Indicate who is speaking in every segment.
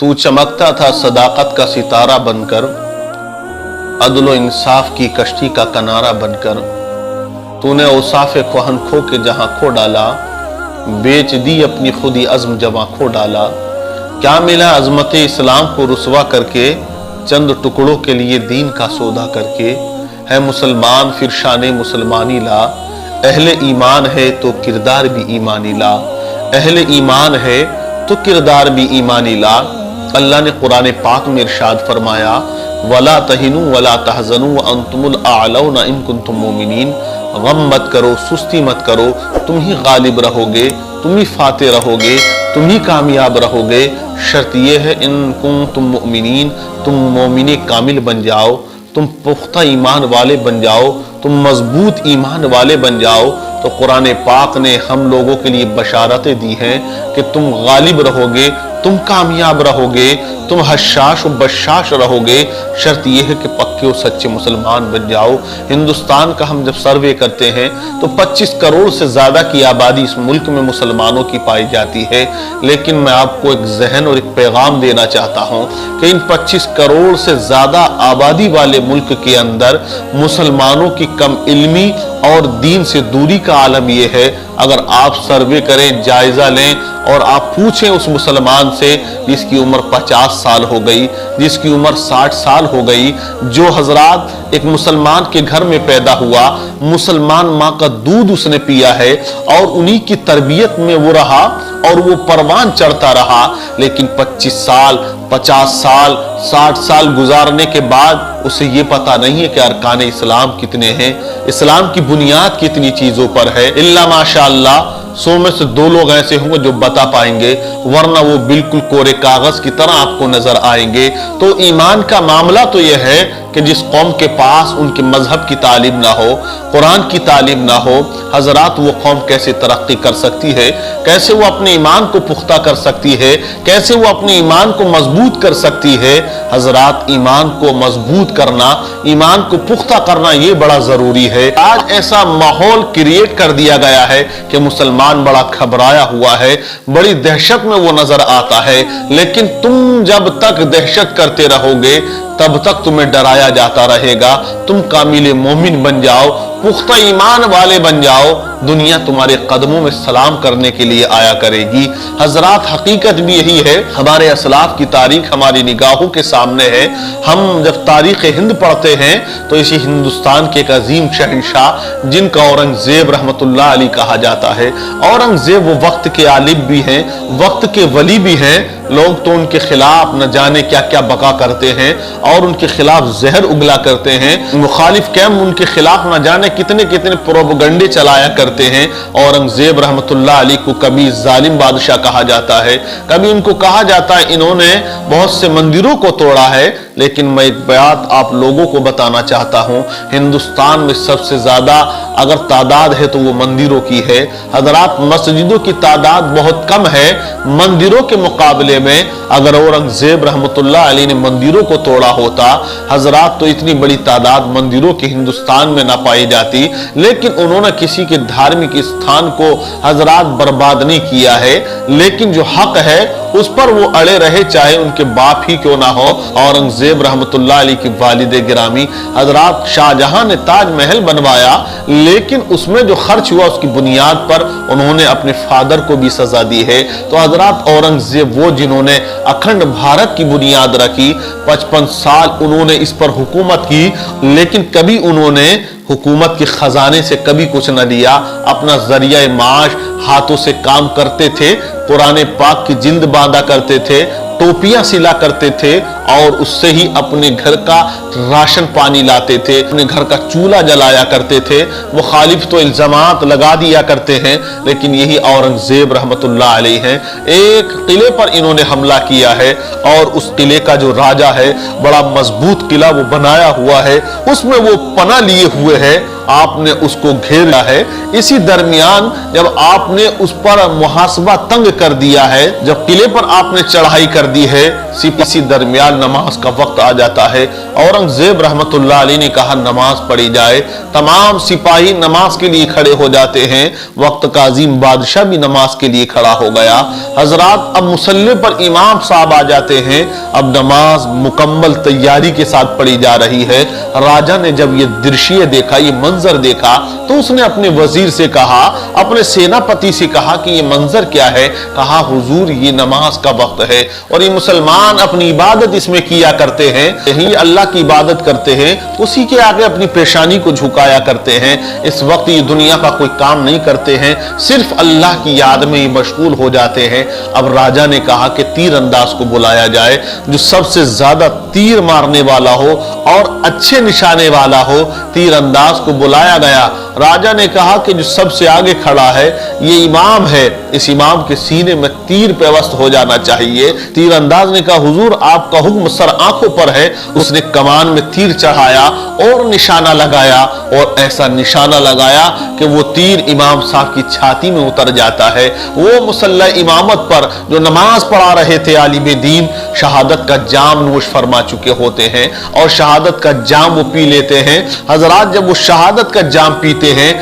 Speaker 1: तू चमकता था सदाकत का सितारा बनकर, अदल व इंसाफ की कश्ती का किनारा बनकर। तूने औसाफ कोहन खो के जहां खो डाला, बेच दी अपनी खुदी अज़्म जवां खो डाला। क्या मिला अज़मत इस्लाम को रुसवा करके, चंद टुकड़ों के लिए दीन का सौदा करके। है मुसलमान फिर शान मुसलमानी ला, अहले ईमान है तो किरदार भी ईमानी ला। अहले ईमान है तो किरदार भी ईमानी ला। अल्लाह ने कुरान पाक में इरशाद फरमाया, वला तहिनु वला तहज़नु व अंतुमुल आलौना इन कुंतुम मोमिनीन। गम मत करो, सुस्ती मत करो, तुम ही गालिब रहोगे, तुम ही फाते रहोगे, तुम ही कामयाब रहोगे। शर्त यह है इन कुंतुम मोमिनीन, तुम मोमिने कामिल बन जाओ, तुम पुख्ता ईमान वाले बन जाओ, तुम मजबूत ईमान वाले बन जाओ। तो कुरान पाक ने हम लोगों के लिए बशारतें दी हैं कि तुम गालिब रहोगे, तुम कामयाब रहोगे, तुम हशाश व बशाश रहोगे। शर्त यह है कि पक्के और सच्चे मुसलमान बन जाओ। हिंदुस्तान का हम जब सर्वे करते हैं तो 25 करोड़ से ज़्यादा की आबादी इस मुल्क में मुसलमानों की पाई जाती है। लेकिन मैं आपको एक जहन और एक पैगाम देना चाहता हूँ कि इन 25 करोड़ से ज़्यादा आबादी वाले मुल्क के अंदर मुसलमानों की कम इल्मी और दीन से दूरी का आलम यह है। अगर आप सर्वे करें, जायजा लें और आप पूछें उस मुसलमान से जिसकी उम्र 50 साल हो गई, जिसकी उम्र 60 साल हो गई, जो हजरात एक मुसलमान के घर में पैदा हुआ, मुसलमान माँ का दूध उसने पिया है और उन्हीं की तरबियत में वो रहा और वो परवान चढ़ता रहा। लेकिन 25 साल, 50 साल, 60 साल गुजारने के बाद उसे ये पता नहीं है कि अरकान इस्लाम कितने हैं, इस्लाम की बुनियाद कितनी चीजों पर है। इल्ला माशाअल्लाह 100 में से 2 लोग ऐसे होंगे जो बता पाएंगे, वरना वो बिल्कुल कोरे कागज की तरह आपको नजर आएंगे। तो ईमान का मामला तो यह है कि जिस कौम के पास उनके मजहब की तालीम ना हो, कुरान की तालीम ना हो, हजरात वो कौम कैसे तरक्की कर सकती है, कैसे वो अपने ईमान को पुख्ता कर सकती है, कैसे वो अपने ईमान को मजबूत कर सकती है। हजरात ईमान को मजबूत करना, ईमान को पुख्ता करना ये बड़ा जरूरी है। आज ऐसा माहौल क्रिएट कर दिया गया है कि मुसलमान बड़ा घबराया हुआ है, बड़ी दहशत में वो नजर आता है। लेकिन तुम जब तक दहशत करते रहोगे तब तक तुम्हें डराया जाता रहेगा। तुम कामिल मोमिन बन जाओ, पुख्ता ईमान वाले बन जाओ, दुनिया तुम्हारे कदमों में सलाम करने के लिए आया करेगी। हजरात हकीकत भी यही है। हमारे असलाफ की तारीख हमारी निगाहों के सामने है। हम जब तारीख हिंद पढ़ते हैं तो इसी हिंदुस्तान के एक अजीम शहंशाह जिनका औरंगजेब रहमतुल्लाह अलैह कहा जाता है, औरंगजेब वो वक्त के आलिम भी हैं, वक्त के वली भी हैं। लोग तो उनके खिलाफ न जाने क्या क्या बका करते हैं और उनके खिलाफ जहर उगला करते हैं। मुखालिफ कैम उनके खिलाफ न जाने कितने कितने प्रोपगंडे चलाया करते हैं। औरंगजेब रहमतुल्लाह अलैह को कभी जालिम बादशाह कहा जाता है, कभी उनको कहा जाता है इन्होंने बहुत से मंदिरों को तोड़ा है। लेकिन मैं एक बात आप लोगों को बताना चाहता हूं, हिंदुस्तान में सबसे ज्यादा अगर तादाद है तो वो मंदिरों की है। हजरात मस्जिदों की तादाद बहुत कम है मंदिरों के मुकाबले में। अगर औरंगजेब रहमतुल्लाह अलैह ने मंदिरों को तोड़ा होता हजरात तो इतनी बड़ी तादाद मंदिरों की हिंदुस्तान में ना पाई जाती। लेकिन उन्होंने किसी के धार्मिक स्थान को हजरात बर्बाद नहीं किया है, लेकिन जो हक है उस पर वो अड़े रहे, चाहे उनके बाप ही क्यों ना हो। औरंगजेब रहमतुल्लाह अलैह की वालिदे गिरामी हजरात शाहजहां ने ताजमहल बनवाया, लेकिन उसमें जो खर्च हुआ उसकी बुनियाद पर उन्होंने अपने फादर को भी सजा दी है। तो हजरात औरंगजेब वो जिन्होंने अखंड भारत की बुनियाद रखी, 55 साल उन्होंने इस पर हुकूमत की, लेकिन कभी उन्होंने हुकूमत के खजाने से कभी कुछ न लिया। अपना जरिया माश हाथों से काम करते थे, कुरान पाक की जिल्द बांधा करते थे, टोपियां सिला करते थे और उससे ही अपने घर का राशन पानी लाते थे, अपने घर का चूल्हा जलाया करते थे। मुखालिफ तो इल्जामात लगा दिया करते हैं, लेकिन यही औरंगजेब रहमतुल्लाह अलैह हैं। एक किले पर इन्होंने हमला किया है और उस किले का जो राजा है, बड़ा मजबूत किला वो बनाया हुआ है, उसमें वो पनाह लिए हुए है आपने उसको घेरा है। इसी दरमियान जब आपने उस पर मुहासबा तंग कर दिया है, जब किले पर आपने चढ़ाई कर दी है, इसी दरमियान नमाज का वक्त आ जाता है। औरंगजेब रहमतुल्लाह अलैह ने कहा नमाज पढ़ी जाए। तमाम सिपाही नमाज के लिए खड़े हो जाते हैं। वक्त का अजीम बादशाह भी नमाज के लिए खड़ा हो गया। हजरात, अब मुसल्ले पर इमाम साहब आ जाते हैं। अब नमाज मुकम्मल तैयारी के साथ पढ़ी जा रही है। राजा ने जब ये दृश्य देखा, ये मंजर देखा, तो उसने अपने वजीर से कहा, अपने सेनापति से कहा कि ये मंजर क्या है। कहा हुजूर, ये नमाज का वक्त है और ये मुसलमान अपनी इबादत इसमें किया करते हैं, यही अल्लाह की इबादत करते हैं, उसी के आगे अपनी पेशानी को झुकाया करते हैं। इस वक्त ये दुनिया का कोई काम नहीं करते हैं, सिर्फ अल्लाह की याद में ही मशगूल हो जाते हैं। अब राजा ने कहा कि तीर अंदाज को बुलाया जाए, जो सबसे ज्यादा तीर मारने वाला हो और अच्छे निशाने वाला हो। तीर अंदाज को बुलाया गया। राजा ने कहा कि जो सबसे आगे खड़ा है ये इमाम है, इस इमाम के सीने में तीर पेवस्त हो जाना चाहिए। तीर अंदाज ने कहा हुजूर, आपका हुक्म सर आंखों पर है। उसने कमान में तीर चढ़ाया और निशाना लगाया, और ऐसा निशाना लगाया कि वो तीर इमाम साहब की छाती में उतर जाता है। वो मुसल्ला इमामत पर जो नमाज पढ़ा रहे थे आलिम दीन, शहादत का जाम नोश फरमा चुके होते हैं और शहादत का जाम वो पी लेते हैं। हजरात, जब वो शहादत का जाम पीते हैं,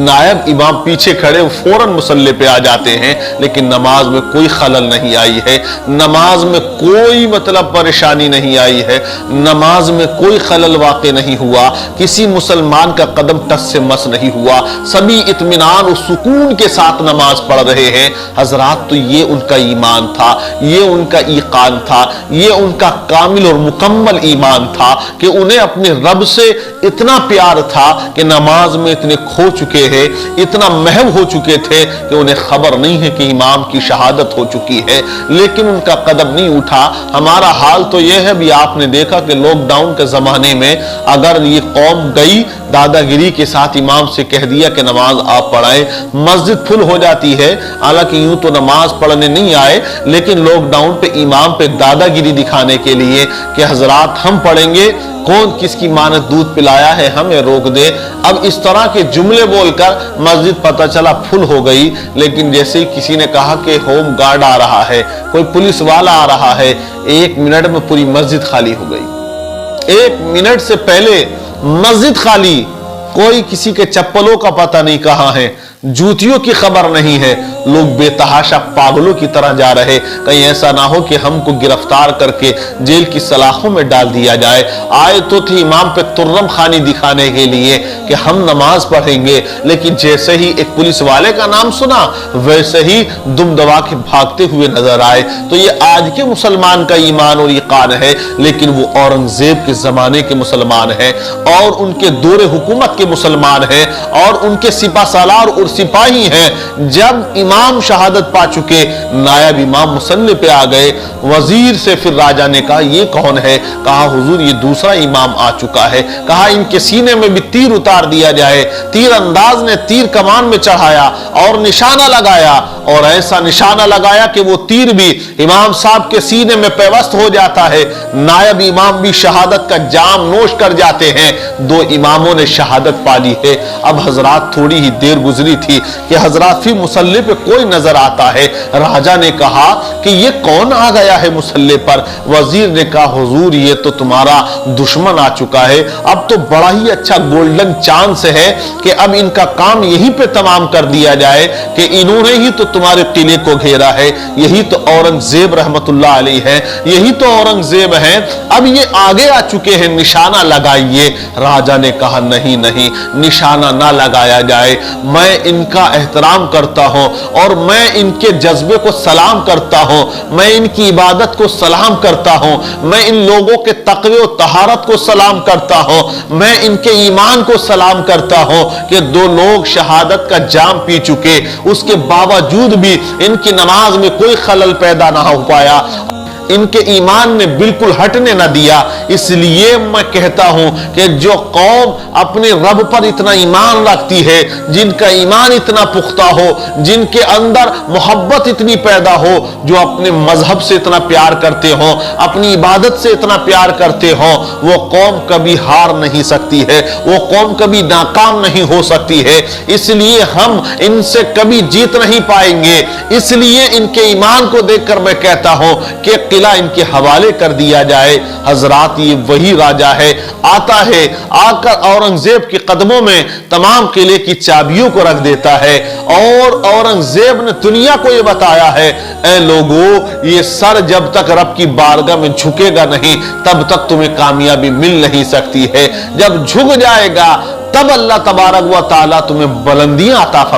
Speaker 1: नायब इमाम पीछे खड़े फौरन मुसल्ले पे आ जाते हैं, लेकिन नमाज में कोई खलल नहीं आई है, नमाज में कोई मतलब परेशानी नहीं आई है, नमाज में कोई खलल वाक़े नहीं हुआ, किसी मुसलमान का कदम टस से मस नहीं हुआ, सभी इत्मीनान और सुकून के साथ नमाज पढ़ रहे हैं। हजरात, तो ये उनका ईमान था, ये उनका ईकान था, ये उनका कामिल और मुकम्मल ईमान था कि उन्हें अपने रब से इतना प्यार था कि नमाज में इतने खो चुके हैं, इतना महव हो चुके थे कि उन्हें खबर नहीं है कि इमाम की शहादत हो चुकी है, लेकिन उनका कदम नहीं उठा। हमारा हाल तो यह है, भी आपने देखा कि लॉकडाउन के जमाने में अगर ये कौम गई दादागिरी के साथ इमाम से कह दिया कि नमाज आप पढ़ाएं, मस्जिद फुल हो जाती है। हालांकि यूं तो नमाज पढ़ने नहीं आए, लेकिन लॉकडाउन पे इमाम पे दादागिरी दिखाने के लिए कि हजरात हम पढ़ेंगे, कौन किसकी मां ने दूध पिलाया है हमें रोक दे। अब इस तरह के जुमले बोलकर मस्जिद पता चला फुल हो गई। लेकिन जैसे ही किसी ने कहा कि होम गार्ड आ रहा है, कोई पुलिस वाला आ रहा है, 1 मिनट में पूरी मस्जिद खाली हो गई। 1 मिनट से पहले मस्जिद खाली, कोई किसी के चप्पलों का पता नहीं कहां है, जूतियों की खबर नहीं है, लोग बेतहाशा पागलों की तरह जा रहे। कहीं ऐसा ना हो कि हमको गिरफ्तार करके जेल की सलाखों में डाल दिया जाए। आए तो थी इमाम पे तुर्रम खानी दिखाने के लिए कि हम नमाज पढ़ेंगे, लेकिन जैसे ही एक पुलिस वाले का नाम सुना, वैसे ही दुम दबा के भागते हुए नजर आए। तो ये आज के मुसलमान का ईमान और ईकान है, लेकिन वो औरंगजेब के जमाने के मुसलमान है और उनके दौरे हुकूमत के मुसलमान है और उनके सिपा सालार और सिपाही हैं। जब इमाम शहादत पा चुके, नायब इमाम मुसल्ले पे आ गए। वजीर से फिर राजा ने कहा ये कौन है? कहा हुजूर ये दूसरा इमाम आ चुका है। कहा इनके सीने में भी तीर उतार दिया जाए। तीर अंदाज ने तीर कमान में चढ़ाया और निशाना लगाया, और ऐसा निशाना लगाया कि वो तीर भी इमाम साहब के सीने में पेवस्त हो जाता है। नायब इमाम भी शहादत का जाम नोश कर जाते हैं। 2 इमामों ने शहादत पा ली है। अब हजरात थोड़ी ही देर गुजरी थी कि हजरात फिर मुसल्ले पे कोई नजर आता है। राजा ने कहा कि ये कौन आ गया है मुसल्ले पर? वजीर ने कहा हुजूर ये तो तुम्हारा दुश्मन आ चुका है। अब तो बड़ा ही अच्छा गोल्डन चांस है कि अब इनका काम यहीं पे तमाम कर दिया जाए कि इन्होंने ही तो तुम्हारे किले को घेरा है। यही तो औरंगजेब रहमतुल्लाह अलैह है, यही तो औरंगजेब है। अब ये आगे आ चुके हैं, निशाना लगाइए। राजा ने कहा नहीं नहीं, निशाना ना लगाया जाए। मैं इनका एहतराम करता हूं और मैं इनके जज्बे को सलाम करता हूं, मैं इनकी इबादत को सलाम करता हूं, मैं इन लोगों के तक़वे और तहारत को सलाम करता हूं, मैं इनके ईमान को सलाम करता हूं कि 2 लोग शहादत का जाम पी चुके, उसके बावजूद भी इनकी नमाज में कोई खलल पैदा ना हो पाया। ان کے ایمان نے بالکل ہٹنے نہ دیا۔ اس لیے میں کہتا ہوں کہ جو قوم اپنے رب پر اتنا ایمان رکھتی ہے، جن کا ایمان اتنا پختہ ہو، جن کے اندر محبت اتنی پیدا ہو، جو اپنے مذہب سے اتنا پیار کرتے ہوں، اپنی عبادت سے اتنا پیار کرتے ہوں، وہ قوم کبھی ہار نہیں سکتی ہے، وہ قوم کبھی ناکام نہیں ہو سکتی ہے۔ اس لیے ہم ان سے کبھی جیت نہیں پائیں گے۔ اس لیے ان کے ایمان کو دیکھ کر میں کہتا ہوں کہ قلعہ ان کے حوالے کر دیا جائے۔ حضرات، یہ وہی راجہ ہے، آتا ہے، آ کر اورنگزیب کے قدموں میں تمام قلعے کی چابیوں کو رکھ دیتا ہے، اور اورنگزیب نے دنیا کو یہ بتایا ہے، اے لوگو، یہ سر جب تک رب کی بارگاہ میں جھکے گا نہیں، تب تک تمہیں کامیابی مل نہیں سکتی ہے۔ جب جھک جائے گا تب اللہ تبارک و تعالیٰ تمہیں بلندیاں عطا فرمائے۔